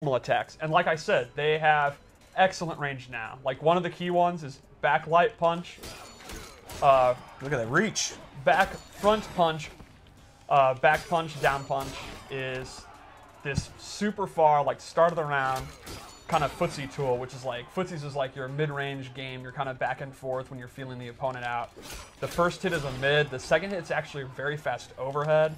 attacks. And like I said, they have excellent range now. Like one of the key ones is backlight punch. Look at that reach. Back front punch, back punch, down punch is this super far, like start of the round kind of footsie tool, which is like, footsies is like your mid-range game. You're kind of back and forth when you're feeling the opponent out. The first hit is a mid. The second hit's actually a very fast overhead.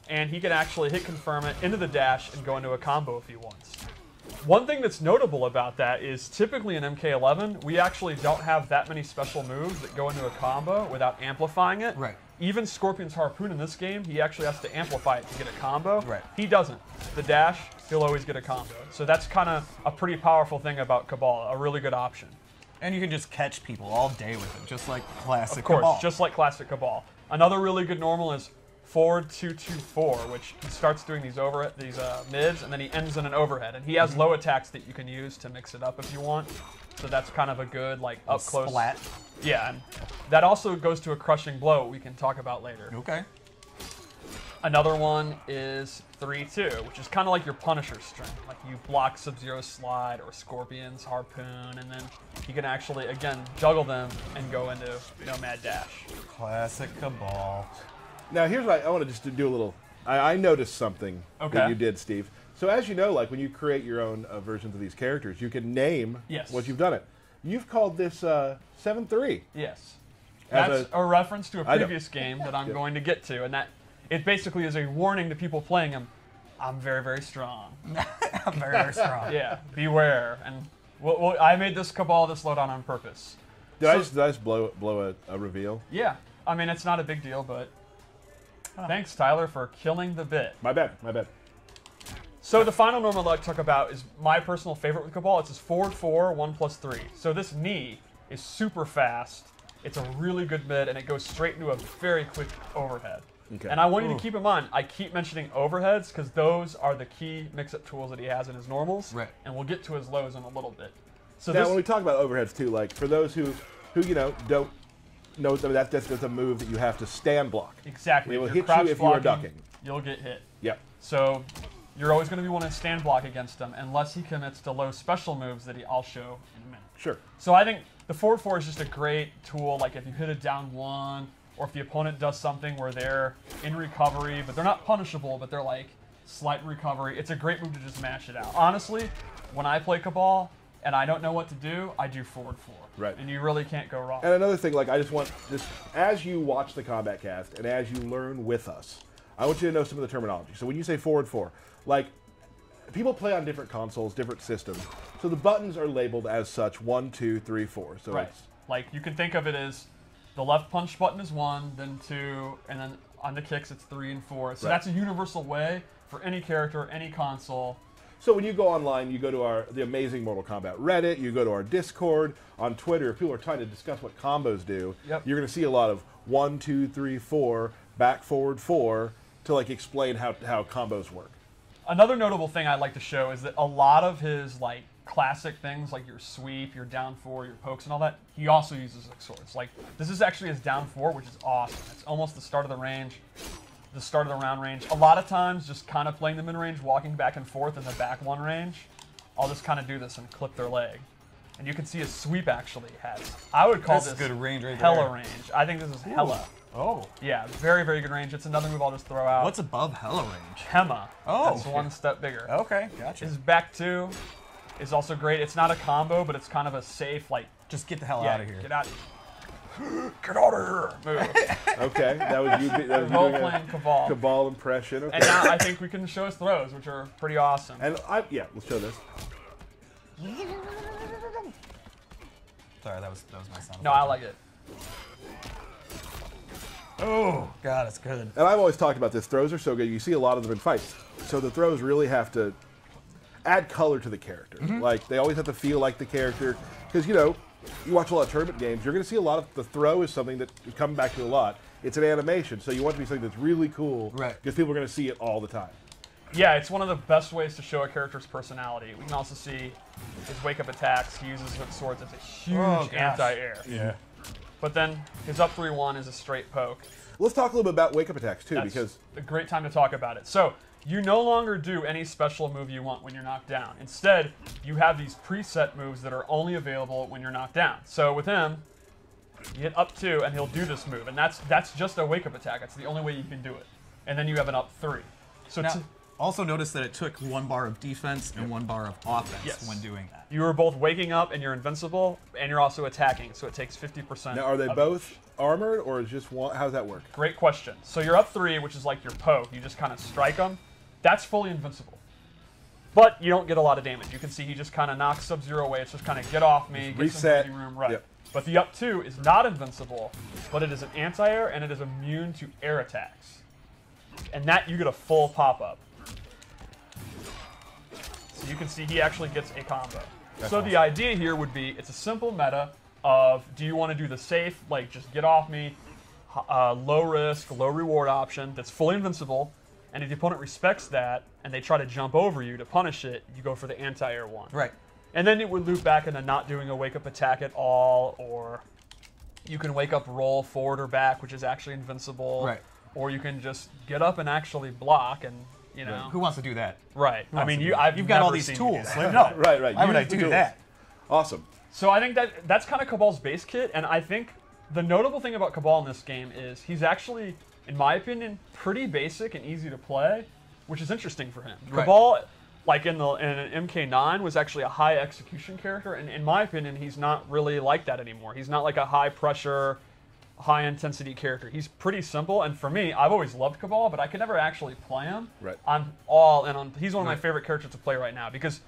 And he can actually hit confirm it into the dash and go into a combo if he wants. One thing that's notable about that is typically in MK11, we actually don't have that many special moves that go into a combo without amplifying it. Right. Even Scorpion's Harpoon in this game, he actually has to amplify it to get a combo. Right. He doesn't. The dash, he'll always get a combo. So that's kind of a pretty powerful thing about Kabal, a really good option. And you can just catch people all day with it, just like classic Of course, Kabal. just like classic Kabal. Another really good normal is forward 2-2-4, which he starts doing these mids, and then he ends in an overhead. And he has low attacks that you can use to mix it up if you want. So that's kind of a good, like, up close. Splat. Yeah, and that also goes to a crushing blow we can talk about later. Okay. Another one is 3-2, which is kind of like your Punisher string. Like you block Sub-Zero slide or Scorpion's Harpoon, and then you can actually, again, juggle them and go into Nomad Dash. Classic Kabal. Now, here's what I want to just do a little. I noticed something that you did, Steve. So as you know, like when you create your own versions of these characters, you can name what you've done it. You've called this 7-3. Yes. That's a reference to a previous game that I'm Yeah. going to get to, and that it basically is a warning to people playing him. I'm very, very strong. I'm very, very strong. Yeah, beware. And I made this Kabal this loadout on purpose. Did I just blow a reveal? Yeah. I mean, it's not a big deal, but thanks, Tyler, for killing the bit. My bad. My bad. So the final normal I'd like to talk about is my personal favorite with Kabal. It's his forward 4, 1+3. So this knee is super fast. It's a really good mid, and it goes straight into a very quick overhead. Okay. And I want you to keep in mind, I keep mentioning overheads because those are the key mix-up tools that he has in his normals. Right. And we'll get to his lows in a little bit. So Now, when we talk about overheads too, like for those who don't know, that's a move that you have to stand block. Exactly. It will If hit you're you if you are ducking. You'll get hit. Yep. So you're always going to be wanting to stand block against him unless he commits to low special moves that I'll show in a minute. Sure. So I think the forward 4 is just a great tool. Like if you hit a down 1, or if the opponent does something where they're in recovery, but they're not punishable, but they're like slight recovery, it's a great move to just mash it out. Honestly, when I play Kabal and I don't know what to do, I do forward 4. Right. And you really can't go wrong. And another thing, like I just want this, as you watch the Combat Cast and as you learn with us, I want you to know some of the terminology. So when you say forward 4, like people play on different consoles, different systems, so the buttons are labeled as such 1, 2, 3, 4. So right. it's Like you can think of it as the left punch button is 1, then 2, and then on the kicks it's 3 and 4. So that's a universal way for any character, any console. So when you go online, you go to the Amazing Mortal Kombat Reddit, you go to our Discord, on Twitter, if people are trying to discuss what combos do, you're going to see a lot of 1, 2, 3, 4, back, forward, 4, to like explain how combos work. Another notable thing I'd like to show is that a lot of his like classic things, like your sweep, your down 4, your pokes and all that, he also uses like swords. Like this is actually his down 4, which is awesome. It's almost the start of the range. The start of the round range. A lot of times, just kind of playing the mid-range, walking back and forth in the back 1 range, I'll just kind of do this and clip their leg. And you can see his sweep actually has, I would call this good range right hella there. range. I think this is hella. Oh. Yeah, very, very good range. It's another move I'll just throw out. What's above hella range? Hema. Oh. That's one step bigger. Okay, gotcha. His back 2 is also great. It's not a combo, but it's kind of a safe, like... Just get the hell out of here. Get out of here. Get out of here! Move. Okay, that was you. That was you Both doing playing a Kabal. Kabal impression. Okay. And now I think we can show his throws, which are pretty awesome. And let's show this. Sorry, that was my sound. No, I like it. Oh, God, it's good. And I've always talked about this. Throws are so good. You see a lot of them in fights. So the throws really have to add color to the character. Like, they always have to feel like the character. Because, you watch a lot of tournament games, you're going to see a lot of the throw is something that you come back to a lot. It's an animation, so you want it to be something that's really cool. Right. Because people are going to see it all the time. Yeah, it's one of the best ways to show a character's personality. We can also see his wake-up attacks. He uses his swords as a huge anti-air. Yeah. But then his up 3-1 is a straight poke. Let's talk a little bit about wake-up attacks, too, That's because... a great time to talk about it. So you no longer do any special move you want when you're knocked down. Instead, you have these preset moves that are only available when you're knocked down. So with him, you hit up 2, and he'll do this move. And that's just a wake-up attack. That's the only way you can do it. And then you have an up 3. So now, also notice that it took 1 bar of defense and 1 bar of offense when doing that. You are both waking up, and you're invincible, and you're also attacking. So it takes 50%. Now, are they both armored, or is just one? How does that work? Great question. So you're up 3, which is like your poke. You just kind of strike them. That's fully invincible. But you don't get a lot of damage. You can see he just kind of knocks Sub-Zero away. It's just kind of get off me, get some breathing room. Right. Yep. But the up 2 is not invincible, but it is an anti-air, and it is immune to air attacks. And that, you get a full pop-up. So you can see he actually gets a combo. That's awesome. The idea here would be, it's a simple meta of, do you want to do the safe, like just get off me, low risk, low reward option that's fully invincible, and if the opponent respects that, and they try to jump over you to punish it, you go for the anti-air one. Right. And then it would loop back into not doing a wake-up attack at all, or you can wake up roll forward or back, which is actually invincible. Right. Or you can just get up and actually block, and you know. Right. Who wants to do that? Right. I mean, you've got all these tools. Like, no. Right. Why would I do that? Awesome. So I think that's kind of Kabal's base kit, and I think the notable thing about Kabal in this game is he's actually, in my opinion, pretty basic and easy to play, which is interesting for him. Right. Kabal, like in MK9, was actually a high execution character, and in my opinion, he's not really like that anymore. He's not like a high pressure, high intensity character. He's pretty simple, and for me, I've always loved Kabal, but I could never actually play him. Right. I'm all in on. He's one of my favorite characters to play right now because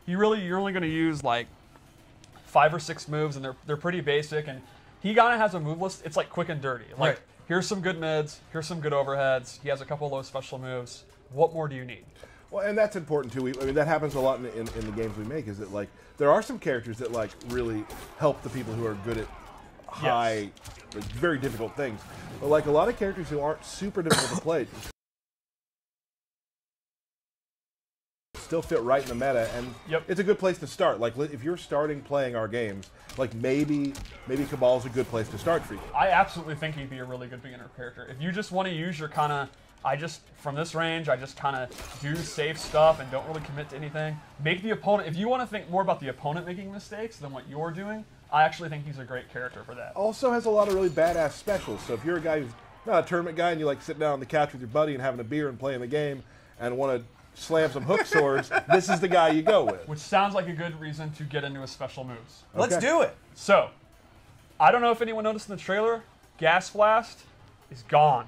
you're only going to use like 5 or 6 moves, and they're pretty basic, and he kind of has a move list. It's like quick and dirty. Like, here's some good mids, here's some good overheads. He has a couple low special moves. What more do you need? Well, and that's important too. I mean, that happens a lot in the games we make. Is that like there are some characters that like really help the people who are good at high, like, very difficult things. But like a lot of characters who aren't super difficult to play still fit right in the meta, and it's a good place to start. Like if you're starting playing our games, like maybe Kabal's a good place to start for you. I absolutely think he'd be a really good beginner character. If you just want to use your kind of, from this range, I just kind of do safe stuff and don't really commit to anything. Make the opponent, if you want to think more about the opponent making mistakes than what you're doing, I actually think he's a great character for that. Also has a lot of really badass specials. So if you're a guy who's not a tournament guy and you like sitting down on the couch with your buddy and having a beer and playing the game and want to slam some hook swords, this is the guy you go with. Which sounds like a good reason to get into his special moves. Okay. Let's do it. So, I don't know if anyone noticed in the trailer, Gas Blast is gone.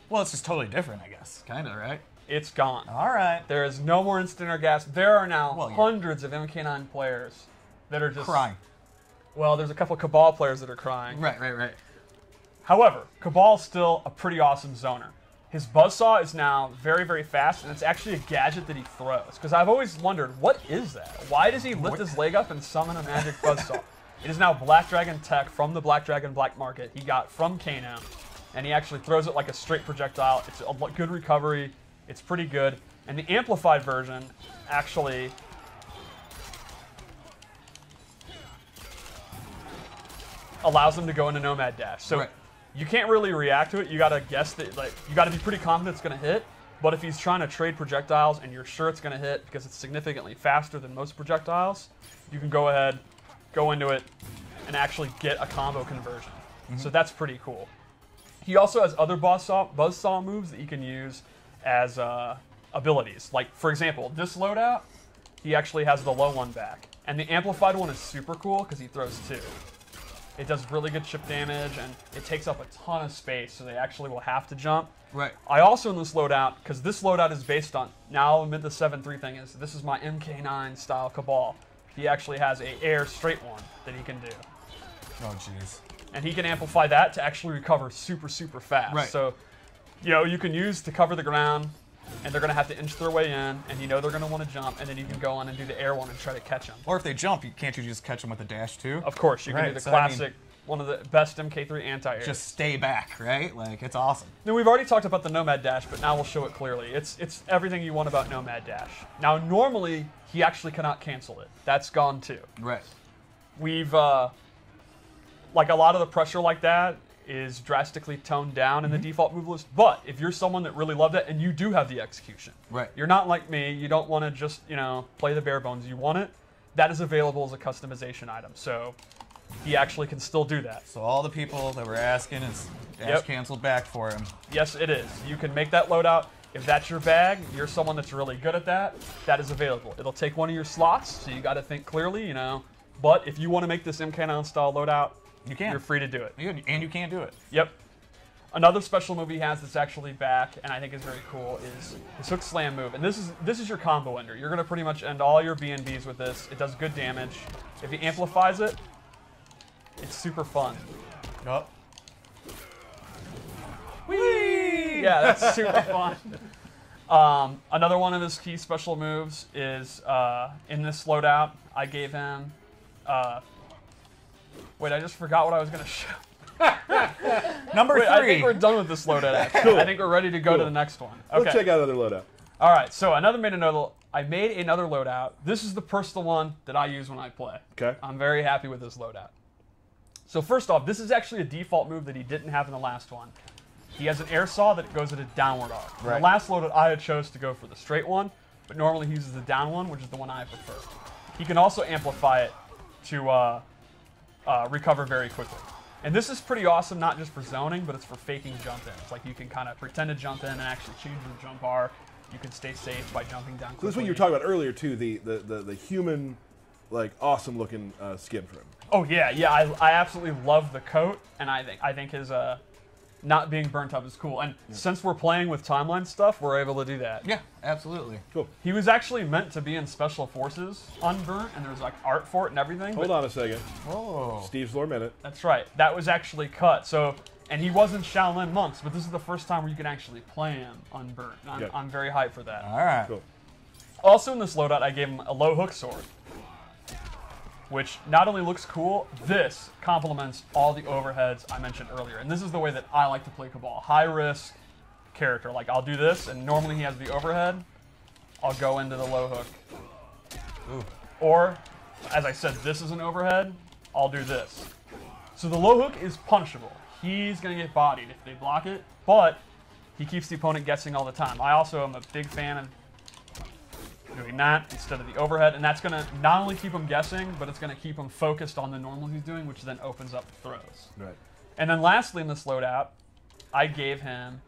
Well, it's just totally different, I guess. Kind of, right? It's gone. All right. There is no more instant air gas. There are now hundreds of MK9 players that are just crying. Well, there's a couple Kabal players that are crying. Right. However, Kabal's still a pretty awesome zoner. His buzzsaw is now very, very fast, and it's actually a gadget that he throws. Because I've always wondered, what is that? Why does he lift his leg up and summon a magic buzzsaw? It is now Black Dragon tech from the Black Dragon Black Market he got from Kano. And he actually throws it like a straight projectile. It's a good recovery. It's pretty good. And the amplified version actually allows him to go into Nomad Dash. So you can't really react to it. You gotta guess that, like, you gotta be pretty confident it's gonna hit. But if he's trying to trade projectiles and you're sure it's gonna hit because it's significantly faster than most projectiles, you can go ahead, go into it, and actually get a combo conversion. So that's pretty cool. He also has other buzzsaw moves that you can use as abilities. Like, for example, this loadout, he actually has the low one back. And the amplified one is super cool because he throws 2. It does really good chip damage, and it takes up a ton of space, so they actually will have to jump. Right. I also in this loadout, because this loadout is based on, now I'll admit the 7-3 thing is, this is my MK9 style Kabal. He actually has a air straight one that he can do. Oh, jeez. And he can amplify that to actually recover super, super fast. Right. So, you know, you can use to cover the ground, and they're going to have to inch their way in, and you know they're going to want to jump, and then you can go on and do the air one and try to catch them. Or if they jump, can't you just catch them with a dash too? Of course, you can do the classic, one of the best MK3 anti-airs. Just stay back, right? Like, it's awesome. Now, we've already talked about the Nomad Dash, but now we'll show it clearly. It's everything you want about Nomad Dash. Now, normally, he actually cannot cancel it. That's gone too. Right. We've, like a lot of the pressure like that, is drastically toned down in the default move list. But if you're someone that really loved it and you do have the execution, Right. you're not like me, you don't want to just, play the bare bones, you want it, that is available as a customization item. So he actually can still do that. So all the people that were asking is Yep. canceled back for him. Yes, it is. You can make that loadout. If that's your bag, you're someone that's really good at that, that is available. It'll take one of your slots, so you got to think clearly, But if you want to make this MK9 style loadout, You can. you're free to do it. And you can't do it. Yep. Another special move he has that's actually back, and I think is very cool, is his hook slam move. And this is your combo ender. You're going to pretty much end all your BNBs with this. It does good damage. If he amplifies it, it's super fun. Yup. Whee! Yeah, that's super fun. Another one of his key special moves is in this loadout, I gave him... wait, I just forgot what I was going to show. Number 3. Wait, I think we're done with this loadout, actually. Cool. I think we're ready to go to the next one. Okay. Let's check out another loadout. All right, so I made another loadout. This is the personal one that I use when I play. Okay. I'm very happy with this loadout. So first off, this is actually a default move that he didn't have in the last one. He has an air saw that goes at a downward arc. Right. The last loadout I had chose to go for the straight one, but normally he uses the down one, which is the one I prefer. He can also amplify it to recover very quickly. And this is pretty awesome, not just for zoning, but it's for faking jump ins. Like you can kind of pretend to jump in and actually change the jump bar. You can stay safe by jumping down quickly. So this is what you were talking about earlier too, the human, like awesome looking skin for him. Oh yeah, I absolutely love the coat, and I think his not being burnt up is cool. And since we're playing with timeline stuff, we're able to do that. Yeah, absolutely. Cool. He was actually meant to be in Special Forces unburnt, and there's like art for it and everything. Hold on a second. Whoa. Steve's lore minute. That's right. That was actually cut. So, and he was in Shaolin Monks, but this is the first time where you can actually play him unburnt. And I'm very hyped for that. All right. Cool. Also in this loadout, I gave him a low hook sword, which not only looks cool, this complements all the overheads I mentioned earlier. And this is the way that I like to play Kabal. High risk character. Like I'll do this, and normally he has the overhead. I'll go into the low hook. Ooh. Or, as I said, this is an overhead. I'll do this. So the low hook is punishable. He's going to get bodied if they block it, but he keeps the opponent guessing all the time. I also am a big fan of doing that instead of the overhead, and that's going to not only keep him guessing, but it's going to keep him focused on the normal he's doing, which then opens up the throws. Right. And then lastly in this loadout, I gave him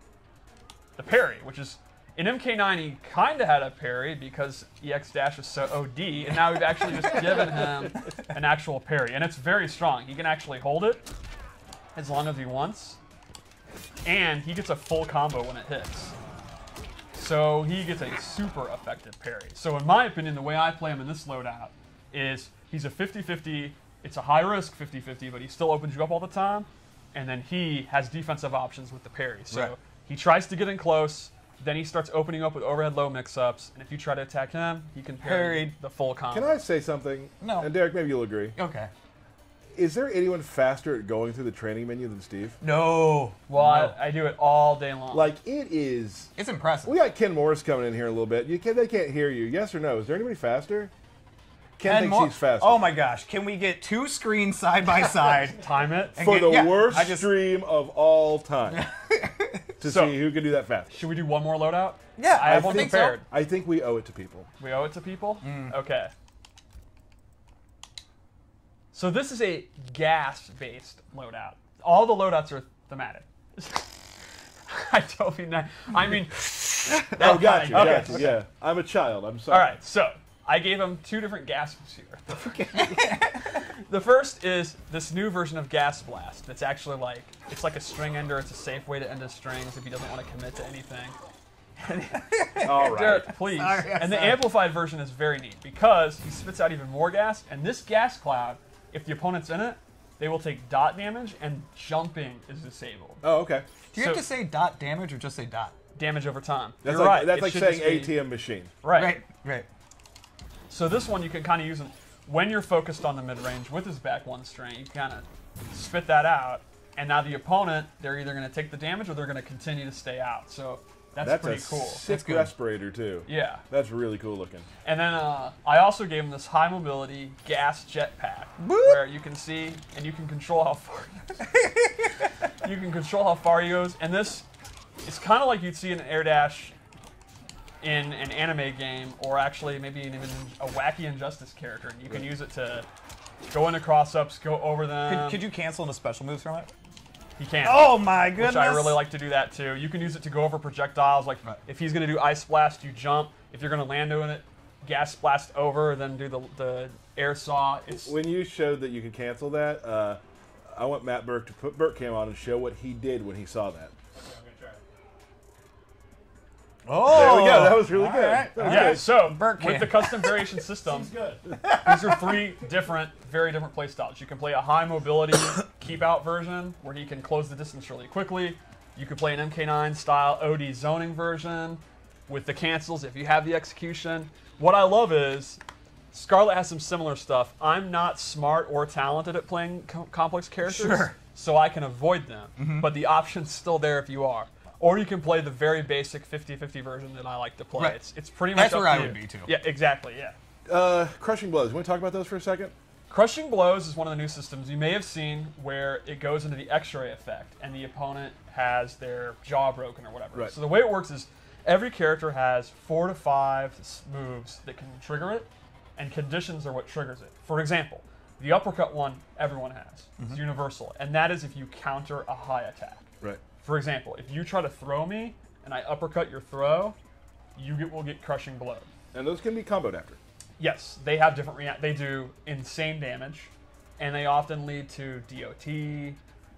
the parry, which is, in MK9 he kind of had a parry because EX dash is so OD, and now we've actually just given him an actual parry, and it's very strong. He can actually hold it as long as he wants, and he gets a full combo when it hits. So he gets a super effective parry. So in my opinion, the way I play him in this loadout is he's a 50-50, it's a high risk 50-50, but he still opens you up all the time, and then he has defensive options with the parry. So Right. he tries to get in close, then he starts opening up with overhead low mix-ups, and if you try to attack him, he can parry the full combo. Can I say something? No. And Derek, maybe you'll agree. Okay. Is there anyone faster at going through the training menu than Steve? No. Well, No. I do it all day long. Like, it is... It's impressive. We got Ken Morris coming in here in a little bit. They can't hear you. Yes or no? Is there anybody faster? Ken thinks he's faster. Oh my gosh. Can we get 2 screens side by side? Time it. And For get- the yeah, worst I just- stream of all time. To So- see who can do that fast. Should we do one more loadout? Yeah, I have one think so. prepared. I think we owe it to people. We owe it to people? Okay. So this is a gas-based loadout. All the loadouts are thematic. I don't mean that. I mean... Oh, got you. Okay, Got you. okay. Yeah. I'm a child. I'm sorry. All right, so I gave him 2 different gases here. The first is this new version of Gas Blast. It's actually like, it's like a string ender. It's a safe way to end his strings if he doesn't want to commit to anything. All right. Derek, please. Sorry, and the sorry. amplified version is very neat because he spits out even more gas, and this gas cloud, if the opponent's in it, they will take dot damage, and jumping is disabled. Oh, okay. Do you have So- to say dot damage or just say dot? Damage over time. That's You're like, right. That's It like should saying just be- ATM machine. Right. Right. So this one you can kind of use when you're focused on the mid-range with his back one string. You kind of spit that out, and now the opponent, they're either going to take the damage or they're going to continue to stay out. So that's pretty a cool. sick good. respirator, too. Yeah. That's really cool looking. And then I also gave him this high mobility gas jetpack where you can see and you can control how far. You can control how far he goes, and this it's kind of like you'd see an air dash in an anime game, or actually maybe even a wacky Injustice character, and you can use it to go into cross-ups, go over them. Could you cancel into special moves from it? He can. Oh my goodness! Which I really like to do that too. You can use it to go over projectiles. Like if he's going to do Ice Blast, you jump. If you're going to land on it, Gas Blast over, then do the Air Saw. When you showed that you could cancel that, I want Matt Burke to put Burke Cam on and show what he did when he saw that. Oh, there we go. That was really good. Right. That was Yeah, good. so Burke with the custom variation system, these are three very different play styles. You can play a high mobility keep out version where he can close the distance really quickly. You can play an MK9 style OD zoning version with the cancels if you have the execution. What I love is Scarlet has some similar stuff. I'm not smart or talented at playing complex characters, so I can avoid them. But the option's still there if you are. Or you can play the very basic 50-50 version that I like to play. Right. It's pretty much That's up where to I you. would be too. Yeah, exactly, yeah. Crushing Blows. You want to talk about those for a second? Crushing Blows is one of the new systems you may have seen where it goes into the X-ray effect and the opponent has their jaw broken or whatever. Right. So the way it works is every character has 4 to 5 moves that can trigger it, and conditions are what triggers it. For example, the uppercut one everyone has. It's universal, and that is if you counter a high attack. Right. For example, if you try to throw me and I uppercut your throw, you will get Crushing Blow. And those can be comboed after. Yes, they have different they do insane damage, and they often lead to DOT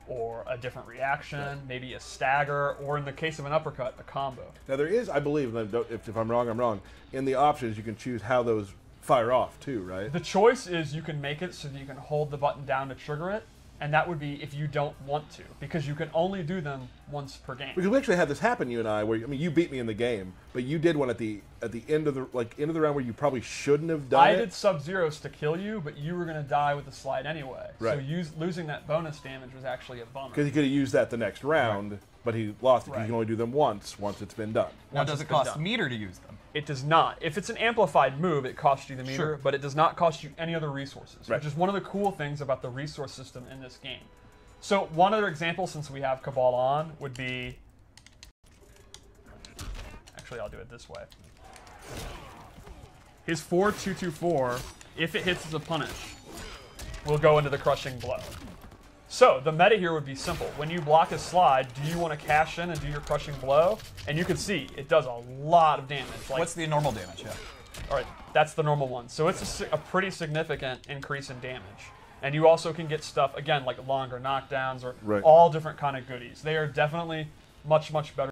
or a different reaction, maybe a stagger, or in the case of an uppercut, a combo. Now there is, I believe, and if I'm wrong, I'm wrong. In the options, you can choose how those fire off too, right? The choice is you can make it so that you can hold the button down to trigger it, and that would be if you don't want to, because you can only do them once per game. Because we actually had this happen, you and I, where you beat me in the game, but you did one at the end of the end of the round where you probably shouldn't have done it. I did Sub-Zeros to kill you, but you were going to die with the slide anyway. Right. So losing that bonus damage was actually a bummer. Because he could have used that the next round, but he lost it. 'Cause Right. You can only do them once it's been done. Now, Once does it's it been cost done. meter to use them? It does not. If it's an amplified move, it costs you the meter, Sure. but it does not cost you any other resources, Right. which is one of the cool things about the resource system in this game. So one other example, since we have Kabal on, would be... Actually, I'll do it this way. His 4-2-2-4, if it hits as a punish, will go into the Crushing Blow. So the meta here would be simple. When you block a slide, do you want to cash in and do your Crushing Blow? And you can see, it does a lot of damage. Like, What's the normal damage? Yeah. all right, that's the normal one. So it's a pretty significant increase in damage. And you also can get stuff, again, like longer knockdowns or Right. all different kind of goodies. They are definitely much, much better.